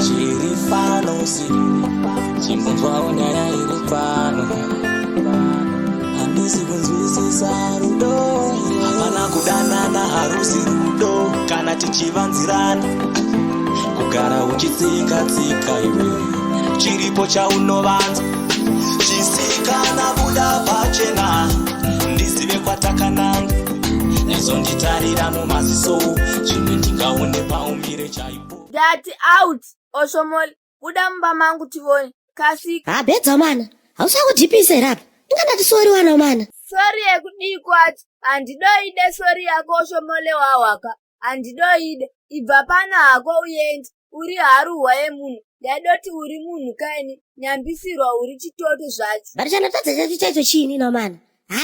Chirifano si chimbonzwa unyaya iri pano handisi kunzwisisa rudo hapana kudanana harusi rudo kana tichivanzirana kugara uchitsika-tsika iwe chiripo chaunovanza chisikana buda pachena ndizive kwatakananga nezonditarira mumaziso zvimwe ndingaone paumire chaipo. Dati out Oshomoli buda mumba mangu tivone kasika. Bedza mana hausakudhipisa here apa ndingandati sori wana mana. Sori yekudii kwati handidoide sori yako Oshomole wawaka handidoide ibva pano hako uyendi uri haruhwa yemunhu ndaidoti uri munhu kaini nyambisirwa uri chitoto zvacho. Bari chanotadza chacho chaicho chiini nomana.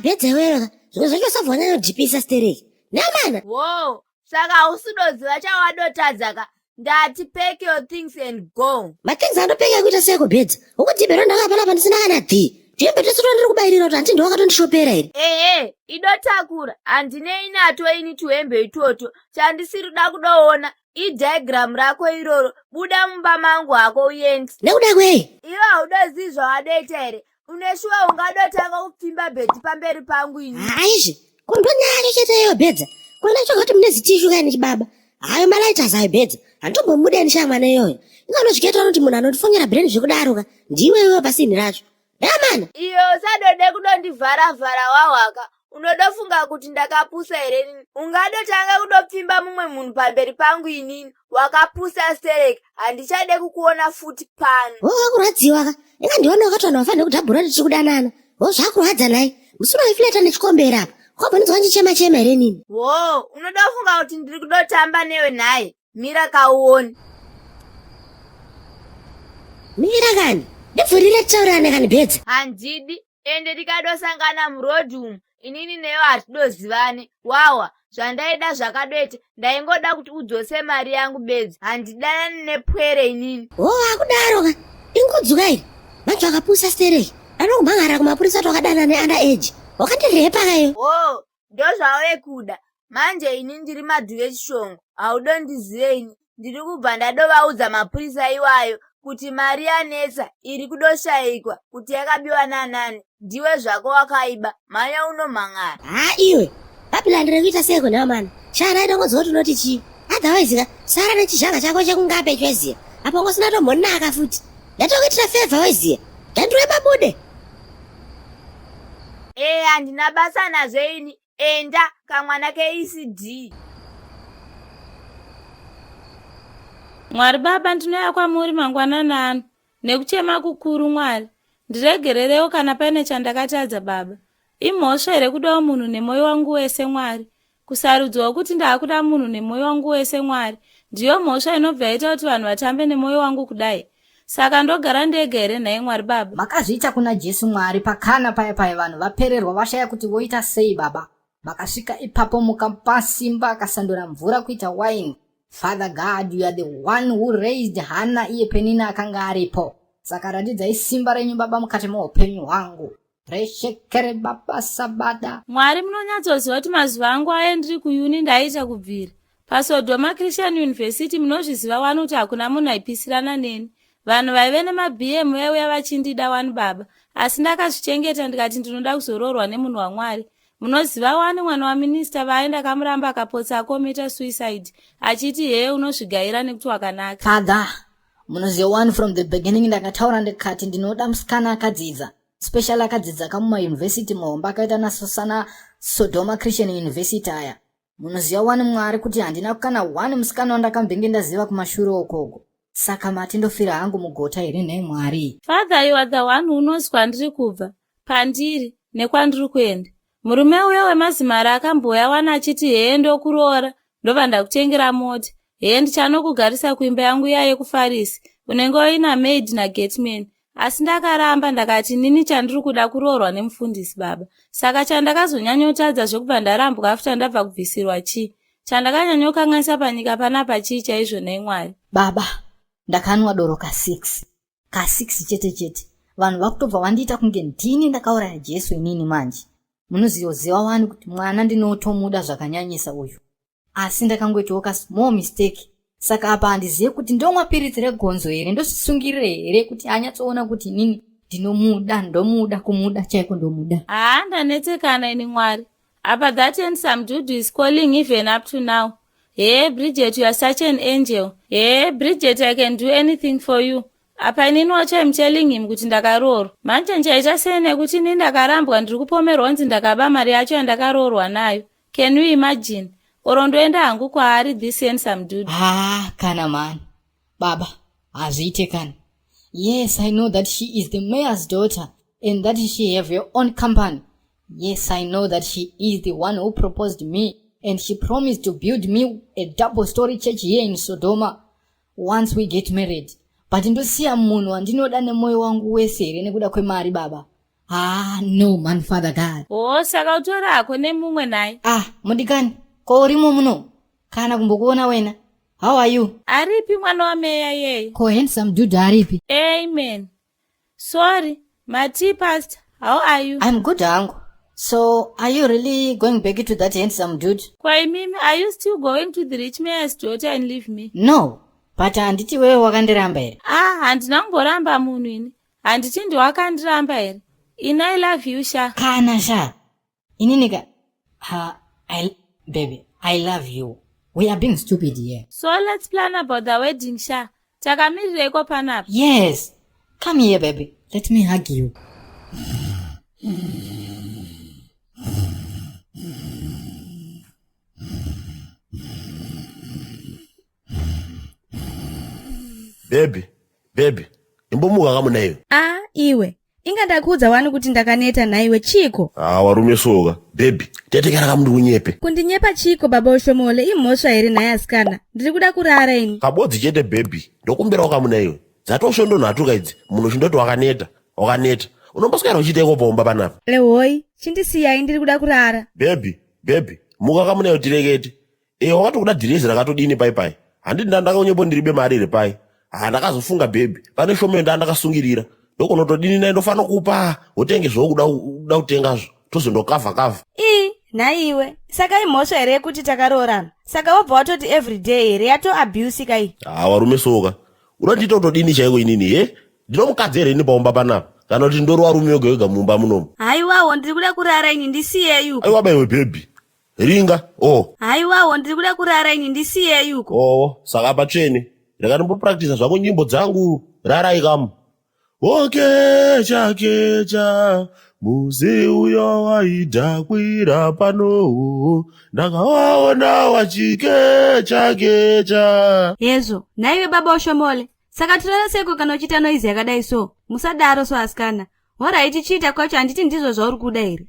Bedza iwewe zvimwe zvacho usabva kudhipisa stereki namana. Wo saka hausidoziva chawadotadza ka ndati pack your things and go. Mathings andopeka kuita seko Bedza ukudhibhero ndakapalapa ndisina kana dhi tiembe tisitondiri kubayirira kuti handindi wakatondishopera here. Idotakura handinei nato ini tuhembe itoto chandisiri kuda kudoona idiagram rako iroro buda mumba mangu hako uyendi. Nekuda kwei? Iwe haudozivi zvawadoita here uneshuwa ungadotanga kupfimba bheti pamberi pangu ini. Aizvi kundonyari cheteyo Bedza kuna chokati mune zitishu kani chibaba hayo malaita ayo Bedza handimbomudeni shamwana iyoyo inganozviketa kuti munhu anotifonera brand zvekudaroka ndiwe iwe pasini racho damana. Iyo usadode kudondivhara-vhara wawaka unodofunga kuti ndakapusa here nini ungadotanga kudopfimba mumwe munhu pamberi pangu inini wakapusa stereki handichade kukuona futi pano. Wakurwadziwa ka ingandiona wakatona wafanira kudhabhura tichi kudanana zvakurwadza nai musina waifileta nechikombera apa kwabvonidzwa ndichema-chema here nini. Unodofunga kuti ndiri kudotamba newe nhaye mira kauoni. Mira kani ndibvurire tichaurane kani Bedza. Handidi ende tikadosangana murodhi umu inini newe hatidozivane wawa zvandaida zvakadoita ndaingoda kuti udzose mari yangu Bedza handidanani nepwere inini. Akudaro ka ingudzuka iri manjo akapusa stereki anokumhangara kumapurisa twakadana neanda age wakandirepa kayo. Ndozvawe kuda manje ini ndiri madhu vechishongo haudondiziveini ndiri kubva ndadovaudza mapurisa iwayo kuti mari yanetsa iri kudoshayikwa kuti yakabiwa nanani ndiwe zvako wakaiba manya unomhangara. Iwe papila ndirekuita seko namana shara idongodzwa kuti unoti chii adhawaizika sara nechizhanga chako chekungape chweziya apa ngosina tombonaka futi ndatokuitira fevha weziya ndandiwe mabude. Handina basa nazvo ini enda kamwana keECD. Mwari baba ndinouya kwamuri mangwanana ano nekuchema kukuru Mwari ndiregererewo kana paine chandakatadza baba. Imhosva here kudawo munhu nemwoyo wangu wese Mwari kusarudzwawo kuti ndaakuda munhu nemwoyo wangu wese Mwari ndiyo mhosva inobva yaita kuti vanhu vatambe nemwoyo wangu kudai saka ndogara ndega here nhaye Mwari baba. Makazviita kuna Jesu Mwari pakana paya vanhu vapererwa vashaya kuti voita sei baba makasvika ipapo mukapa simba akasandura mvura kuita waini. Father God, you are the one who raised Hannah iye Penina akanga aripo. Saka ratidzai simba renyu baba mukati muupenyu hwangu. Reshekere baba sabada. Mwari munonyatsoziva kuti mazuva angu aya ndiri kuyuni ndaita kubvira. PaSodhoma Christian University munozviziva wani kuti hakuna munhu aipisirana neni. Vanhu vaive nemaBM vaiuya vachindida wani baba. Asi ndakazvichengeta ndikati ndinoda kuzororwa nemunhu waMwari. Munoziva wani mwana waminista vaenda kamuramba akapotsa akometa suicide achiti unozvigaira nekuti wakanaka. Father, munoziva wani from the beginning ndakataura ndikati ndinoda musikana akadzidza special akadzidza kamumayunivhesiti mahomba akaita nasosana Sodhoma Christian University aya. Munoziva wani Mwari kuti handina kukana wani musikana wandakambenge ndaziva kumashure okoko saka mati ndofira hangu mugota here nhaye Mwari. Father, you are the one who knows kwandiri kubva pandiri nekwandiri kuenda. Murume uyo wemazimara akamboya wani achiti ndokuroora ndobva ndakutengera mota ndichanokugarisa kuimba yangu yekufarisi unenge uina maid nagetman asi ndakaramba ndakati nini chandiri kuda kuroorwa nemufundisi baba saka chandakazonyanyotadza zvekubva ndarambwa afuta ndabva kubvisirwa chii chandakanyanyokanganisa panyika panapa chii chaizvo nhaye Mwari. Baba ndakanwa doro ka6 chete vanhu vakutobva vandiita kunge ndini ndakauraya Jesu inini manje. Munoziva wani kuti mwana ndinotomuda zvakanyanyisa uyu asi ndakangoitawo ka small mistake Saka apa handizive kuti ndomwapiritsi regonzo here, ndosisungirire here kuti anyatsoona kuti inini ndomuda kumuda chaiko ndomuda. Ndanetsekana ini Mwari. Apa that handsome dude is calling even up to now. Hey Bridget, you are such an angel. Hey Bridget, I can do anything for you. Apa inini watch I'm telling him kuti ndakarorwa. Manje nchaita sene kuti ini ndakarambwa ndiri kupomerwa nzi ndakaba mari yacho yandakarorwa nayo. Can you imagine? Oro ndoenda hangu kwaari this handsome dude. Kana man. Baba, hazviite kana. Yes, I know that she is the mayor's daughter and that she have your own company. Yes, I know that she is the one who proposed me and she promised to build me a double-story church here in Sodhoma once we get married. But ndosiya munhu wandinoda nemoyo wangu wese here nekuda kwemari baba. No man, Father God. Saka utora hako nemumwe naye. Mudikani, ko urimo muno? Kana kumbokuona wena? How are you? Aripi mwana wa meya yeye? Ko handsome dude aripi? Amen. Sorry, Mati Pastor, how are you? I'm good, hangu. So, are you really going back to that handsome dude? Kwa mimi, are you still going to the rich mayor's daughter and leave me? No, but handiti wewe wakandiramba here. Handina kumboramba munhu ini. Handiti ndiwakandiramba here. I love you, Sha. Kana Sha. Ininika. Baby, I love you. We are being stupid here. So let's plan about the wedding, Sha. Takamirireko panapa. Yes. Come here, baby. Let me hug you. Baby, imbomuka kamuna iwe. Iwe. Inga ndakuudza wani kuti ndakaneta naiwe chiko. Warume soka. Baby, tetekera kamundu unyepe. Kundinyepa chiko baba Ushomole, imhosva here naye asikana. Ndiri kuda kurara ini. Kabodzi chete baby. Ndokumbirawo kamuna iwe. Dzatoshondo nhatuka idzi. Munhu chindoti wakaneta. Unomboswera uchiteko pomba panapa. Lehoi, chindisiyai ndiri kuda kurara. Baby, muka kamuna iwe tirekete. Wakati kuda dhirezi rakatodini pai. Handiti ndandakaunyepo ndiribe mari iri pai. Ndakazofunga baby. Pane shomero ndandakasungirira. Ndokunotodini naye ndofana kupa. Utenge zvokuda kutengazvo. Tozondokavha. Naiwe. Saka imhosva here yekuti takarorana. Saka wabva watoti everyday here yato abuse kai. Warume soka. Unondita kutodini chaiko inini, ndinomukadzi here ini paumba panapa. Kana kuti ndori warume wega mumba munomu. Haiwawo ndiri kuda kurara ini ndisiye yuko. Aiwa iwe baby. Ringa. Haiwawo ndiri kuda kurara ini ndisiye yuko. Saka patsvene. Ndakatopractice zvako nyimbo dzangu. Rarai kamu. Kecha muzi uyo waidhakwira pano ndakawaona wachikecha. Yezo, naiwe baba Ushomole. Saka tirara seko kana uchita noizi yakadai so. Musadaro so asikana. Alright, chiita kwacho handiti ndizvo zvauri kuda here.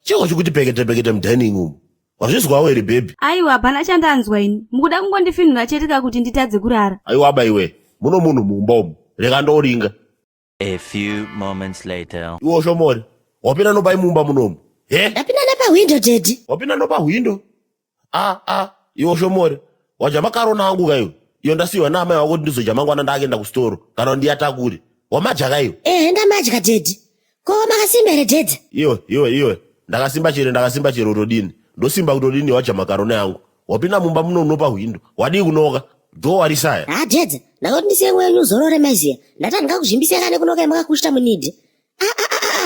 Chiko chikuti pekete mdining room. Wazvizwawo here baby? Aiwa, hapana chandanzwa ini. Mukuda kungondifinhura chetika kuti nditadze kurara. Aiwa baiwe. Muno munhu mumba umu. Reka ndoringa. A few moments later. Iwe Ushomole, wapinda nopai mumba munomu? Ndapinda nepahwindo Teddy. Wapinda nopahwindo? Iwe Ushomole, waja makarona angu kaiwe. Iyo ndasiwa namai wako kuti ndizoja mangwana ndaakenda kustoro kana ndiyatakuri. Wamaja kaiwe? Ndamadya Teddy. Ko makasimba here Teddy? Iwe. Ndakasimba chero utodini. Ndosimba kutodini waja makarona yangu. Wapinda mumba muno nopahwindo. Wadi kunoka. Dzo warisaya. Teddy, ndakoti ndisiye mwenyu uzorore maziya. Ndatanga kuzvimbisa kane kunoka makakushita munidhi.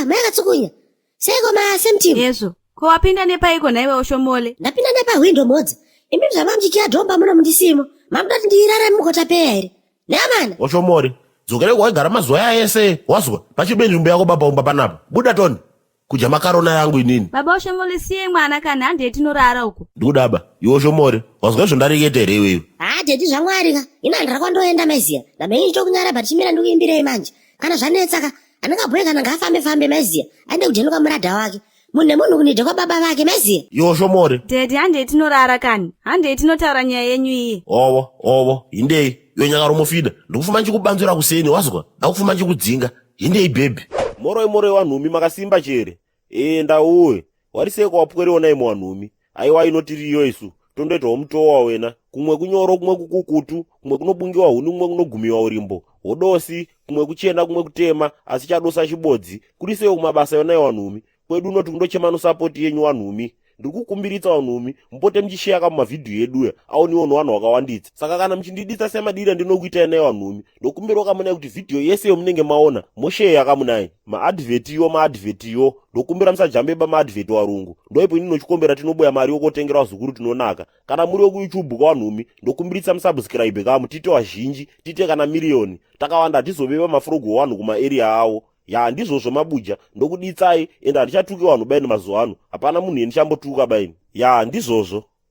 Mayakatsukunya. Seko masemtimu. Yezo, ko wapinda nepaiko naiwe Ushomole? Ndapinda nepahwindo modza. Imbi zvamamjikia dhomba muno mundisimo. Mamudati ndirara mukotapeya here. Neamana. Ushomole, dzokere kwaigara mazuva ese. Wazwa, pachibeni nzvimbo yako baba umba panapa. Buda toni. Kuja makarona yangu inini. Baba Ushomole siye mwana kana hande tinorara uko. Ndikudaba, iwe Ushomole, wazwa zvondareketa here iwewe. Teddy zvamwari ka. Ina ndakandoenda maziya. Ndameni chokunyara batichimira ndikuimbirei manje. Kana zvanetsaka, andingabhuye kana ngafambe maziya. Aende kujenuka muradha wake. Munhu nemunhu kunidhe kwa baba vake maziya. Iwe Ushomole. Teddy hande tinorara kani. Hande tinotaura nyaya yenyu iye. Ovo, indei. Iwe nyakaromofida. Ndikufuma nchikubanzira kuseni, wazwa. Ndakufuma nchikudzinga. Indei baby. Moroi wanhumi makasimba chere. Ndauwe. Wariseko wapwere onai mwanhumi. Aiwa inotiriyo isu. Tondoitawo mutowa wena. Kumwe kunyoro, kumwe kukukutu, kumwe kunobungiwa huni, kumwe kunogumiwa urimbo. Hodosi, kumwe kuchena, kumwe kutema, asi chadosa chibodzi. Kurisewo kumabasa yona wanhumi. Kwedu unoti kundochema no support yenyu wanhumi. ndiri kukumbiritsa vanhumi mpote mchishare kamumavhidhiyo eduya aoniwo nevanhu vakawanditsa. Saka kana mchindiditsa semadira ndinokuitai nai vanhumi ndokumbirawo kamunai kuti vhidhiyo yese yomunenge maona mosheya kamunai maadvhetiyo ndokumbira musajambeba maadvheti warungu. Ndoipo ini nochikombera tinoboya mari yokotengera vazukuru tinonaka. Kana muri wekuyoutube kwavanhumi ndokumbiritsa musubscribe kamu tite wazhinji tite kana miriyoni takawanda hatizobeba mafurogo wanhu kumaarea awo. Ya ndizvozvo mabuja ndokuditsai ende handichatuki vanhu baini mazuva ano hapana munhu endichambotuka baini. Ya ndizvozvo.